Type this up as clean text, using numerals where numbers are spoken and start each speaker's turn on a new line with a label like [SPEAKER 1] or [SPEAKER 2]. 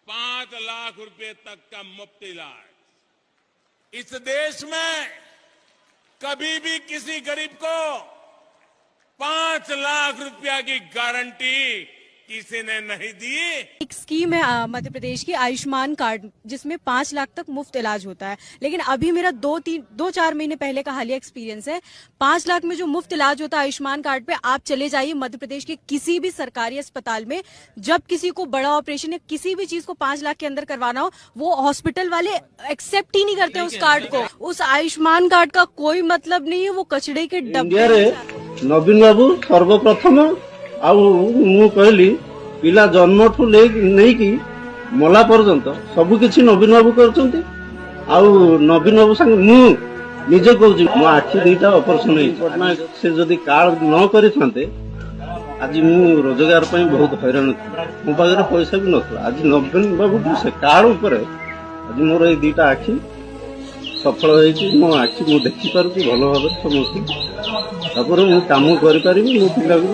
[SPEAKER 1] 5 लाख रुपए तक का मुफ्त इलाज। इस देश में कभी भी किसी गरीब को 5 लाख रुपया की गारंटी किसी ने नहीं दी।
[SPEAKER 2] एक स्कीम है मध्य प्रदेश की आयुष्मान कार्ड, जिसमें 5 लाख तक मुफ्त इलाज होता है। लेकिन अभी मेरा 2-4 महीने पहले का हालिया एक्सपीरियंस है। 5 लाख में जो मुफ्त इलाज होता है आयुष्मान कार्ड पे, आप चले जाइए मध्य प्रदेश के किसी भी सरकारी अस्पताल में, जब किसी को बड़ा ऑपरेशन या किसी भी चीज को 5 लाख के अंदर करवाना हो, वो हॉस्पिटल वाले एक्सेप्ट ही नहीं करते उस कार्ड को। उस आयुष्मान कार्ड का कोई मतलब नहीं है, वो कचड़े के डब्बे।
[SPEAKER 3] नवीन बाबू सर्वप्रथम कहली पिला जन्म ठू नहीं मला पर्यंत सबकिछि नवीन बाबू करछंती। नवीन बाबू संग मु निजे कहूँ मो आखि 2टा ऑपरेशन पटनायक से जदि कार्ड न करते आज मु रोजगार पर बहुत हैरान थी। मो पाखे पैसा भी नथला। आज नवीन बाबू से कार्ड उपर आज मोर ये 2टा आखि सफल होती। मो आखि मु देखी पारुची भल भाव समस्त। तापर मु काम करि पारिबी, मो पिला को